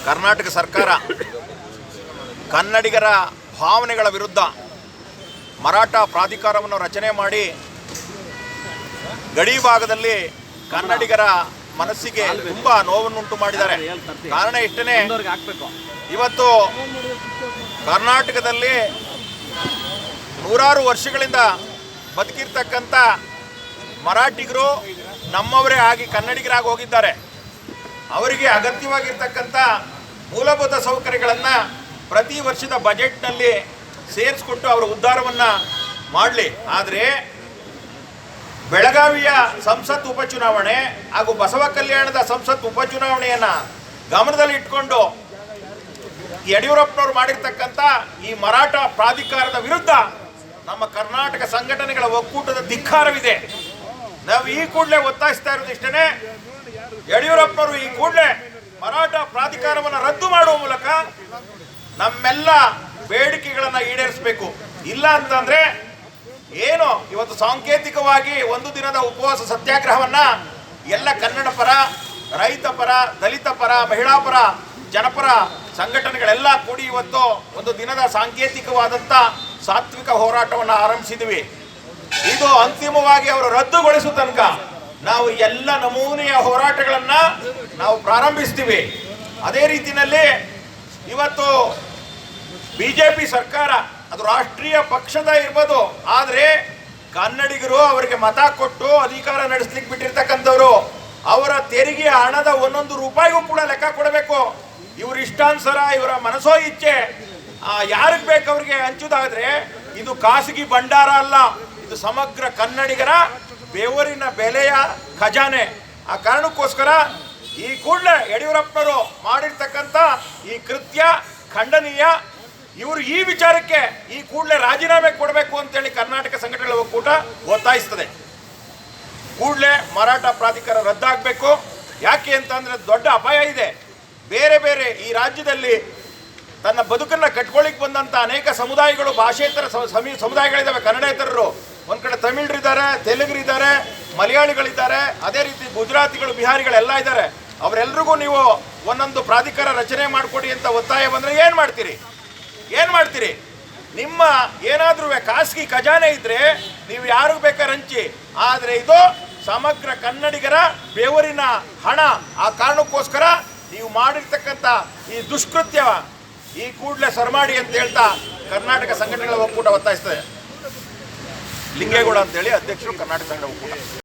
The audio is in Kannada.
ಕರ್ನಾಟಕ ಸರ್ಕಾರ ಕನ್ನಡಿಗರ ಭಾವನೆಗಳ ವಿರುದ್ಧ ಮರಾಠ ಪ್ರಾಧಿಕಾರವನ್ನು ರಚನೆ ಮಾಡಿ ಗಡಿ ಭಾಗದಲ್ಲಿ ಕನ್ನಡಿಗರ ಮನಸ್ಸಿಗೆ ತುಂಬ ನೋವನ್ನುಂಟು ಮಾಡಿದ್ದಾರೆ. ಕಾರಣ ಇಷ್ಟೇ, ಇವತ್ತು ಕರ್ನಾಟಕದಲ್ಲಿ ನೂರಾರು ವರ್ಷಗಳಿಂದ ಬದುಕಿರ್ತಕ್ಕಂಥ ಮರಾಠಿಗರು ನಮ್ಮವರೇ ಆಗಿ ಕನ್ನಡಿಗರಾಗಿ ಹೋಗಿದ್ದಾರೆ. ಅವರಿಗೆ ಅಗತ್ಯವಾಗಿರ್ತಕ್ಕಂಥ ಮೂಲಭೂತ ಸೌಕರ್ಯಗಳನ್ನು ಪ್ರತಿ ವರ್ಷದ ಬಜೆಟ್ನಲ್ಲಿ ಸೇರಿಸ್ಕೊಟ್ಟು ಅವರ ಉದ್ಧಾರವನ್ನು ಮಾಡಲಿ. ಆದರೆ ಬೆಳಗಾವಿಯ ಸಂಸತ್ ಉಪಚುನಾವಣೆ ಹಾಗೂ ಬಸವ ಕಲ್ಯಾಣದ ಸಂಸತ್ ಉಪಚುನಾವಣೆಯನ್ನು ಗಮನದಲ್ಲಿ ಇಟ್ಕೊಂಡು ಯಡಿಯೂರಪ್ಪನವರು ಮಾಡಿರ್ತಕ್ಕಂಥ ಈ ಮರಾಠ ಪ್ರಾಧಿಕಾರದ ವಿರುದ್ಧ ನಮ್ಮ ಕರ್ನಾಟಕ ಸಂಘಟನೆಗಳ ಒಕ್ಕೂಟದ ಧಿಕ್ಕಾರವಿದೆ. ನಾವು ಈ ಕೂಡಲೇ ಒತ್ತಾಯಿಸ್ತಾ ಇರೋದು ಇಷ್ಟೇ, ಯಡಿಯೂರಪ್ಪನವರು ಈ ಕೂಡಲೇ ಮರಾಠ ಪ್ರಾಧಿಕಾರವನ್ನು ರದ್ದು ಮಾಡುವ ಮೂಲಕ ನಮ್ಮೆಲ್ಲ ಬೇಡಿಕೆಗಳನ್ನು ಈಡೇರಿಸಬೇಕು. ಇಲ್ಲ ಅಂತಂದ್ರೆ ಏನು ಇವತ್ತು ಸಾಂಕೇತಿಕವಾಗಿ ಒಂದು ದಿನದ ಉಪವಾಸ ಸತ್ಯಾಗ್ರಹವನ್ನ ಎಲ್ಲ ಕನ್ನಡ ಪರ, ರೈತ ಪರ, ದಲಿತ ಪರ, ಮಹಿಳಾ ಪರ, ಜನಪರ ಸಂಘಟನೆಗಳೆಲ್ಲ ಕೂಡಿ ಇವತ್ತು ಒಂದು ದಿನದ ಸಾಂಕೇತಿಕವಾದಂಥ ಸಾತ್ವಿಕ ಹೋರಾಟವನ್ನು ಆರಂಭಿಸಿದ್ವಿ. ಇದು ಅಂತಿಮವಾಗಿ ಅವರು ರದ್ದುಗೊಳಿಸುವ ತನಕ ನಾವು ಎಲ್ಲ ನಮೂನೆಯ ಹೋರಾಟಗಳನ್ನು ನಾವು ಪ್ರಾರಂಭಿಸ್ತೀವಿ. ಅದೇ ರೀತಿಯಲ್ಲಿ ಇವತ್ತು ಬಿಜೆಪಿ ಸರ್ಕಾರ ಅದು ರಾಷ್ಟ್ರೀಯ ಪಕ್ಷದ ಇರ್ಬೋದು, ಆದರೆ ಕನ್ನಡಿಗರು ಅವರಿಗೆ ಮತ ಕೊಟ್ಟು ಅಧಿಕಾರ ನಡೆಸಲಿಕ್ಕೆ ಬಿಟ್ಟಿರ್ತಕ್ಕಂಥವ್ರು ಅವರ ತೆರಿಗೆಯ ಹಣದ ಒಂದೊಂದು ರೂಪಾಯಿಗೂ ಕೂಡ ಲೆಕ್ಕ ಕೊಡಬೇಕು. ಇವ್ರ ಇಷ್ಟಾನುಸಾರ ಇವರ ಮನಸೋ ಇಚ್ಛೆ ಯಾರಿಗೆ ಬೇಕು ಅವ್ರಿಗೆ ಹಂಚುದಾದ್ರೆ ಇದು ಖಾಸಗಿ ಭಂಡಾರ ಅಲ್ಲ, ಇದು ಸಮಗ್ರ ಕನ್ನಡಿಗರ ಬೆವರಿನ ಬೆಲೆಯ ಖಜಾನೆ. ಆ ಕಾರಣಕ್ಕೋಸ್ಕರ ಈ ಕೂಡಲೇ ಯಡಿಯೂರಪ್ಪನವರು ಮಾಡಿರ್ತಕ್ಕಂಥ ಈ ಕೃತ್ಯ ಖಂಡನೀಯ. ಇವರು ಈ ವಿಚಾರಕ್ಕೆ ಈ ಕೂಡಲೇ ರಾಜೀನಾಮೆ ಕೊಡಬೇಕು ಅಂತೇಳಿ ಕರ್ನಾಟಕ ಸಂಘಟನೆಗಳ ಒಕ್ಕೂಟ ಒತ್ತಾಯಿಸ್ತದೆ. ಕೂಡಲೇ ಮರಾಠ ಪ್ರಾಧಿಕಾರ ರದ್ದಾಗಬೇಕು. ಯಾಕೆ ಅಂತಂದ್ರೆ ದೊಡ್ಡ ಅಪಾಯ ಇದೆ. ಬೇರೆ ಬೇರೆ ಈ ರಾಜ್ಯದಲ್ಲಿ ತನ್ನ ಬದುಕನ್ನು ಕಟ್ಕೊಳ್ಳಿಕ್ಕೆ ಬಂದಂಥ ಅನೇಕ ಸಮುದಾಯಗಳು, ಭಾಷೇತರ ಸಮುದಾಯಗಳಿದ್ದಾವೆ. ಕನ್ನಡೇತರರು ಒಂದು ಕಡೆ ತಮಿಳರಿದ್ದಾರೆ, ತೆಲುಗರಿದ್ದಾರೆ, ಮಲಯಾಳಿಗಳಿದ್ದಾರೆ, ಅದೇ ರೀತಿ ಗುಜರಾತಿಗಳು, ಬಿಹಾರಿಗಳೆಲ್ಲ ಇದ್ದಾರೆ. ಅವರೆಲ್ಲರಿಗೂ ನೀವು ಒಂದೊಂದು ಪ್ರಾಧಿಕಾರ ರಚನೆ ಮಾಡಿಕೊಡಿ ಅಂತ ಒತ್ತಾಯ ಬಂದರೆ ಏನು ಮಾಡ್ತೀರಿ? ನಿಮ್ಮ ಏನಾದರೂ ಖಾಸಗಿ ಖಜಾನೆ ಇದ್ದರೆ ನೀವು ಯಾರಿಗೂ ಬೇಕಾದ್ರೆ ಹಂಚಿ, ಆದರೆ ಇದು ಸಮಗ್ರ ಕನ್ನಡಿಗರ ಬೆವರಿನ ಹಣ. ಆ ಕಾರಣಕ್ಕೋಸ್ಕರ ನೀವು ಮಾಡಿರ್ತಕ್ಕಂಥ ಈ ದುಷ್ಕೃತ್ಯ ಈ ಕೂಡಲೇ ಸರಿಮಾಡಿ ಅಂತ ಹೇಳ್ತಾ ಕರ್ನಾಟಕ ಸಂಘಟನೆಗಳ ಒಕ್ಕೂಟ ಒತ್ತಾಯಿಸ್ತದೆ. ಲಿಂಗೇಗೌಡ ಅಂತೇಳಿ ಅಧ್ಯಕ್ಷರು, ಕರ್ನಾಟಕ ಸಂಘ ಒಕ್ಕೂಟ.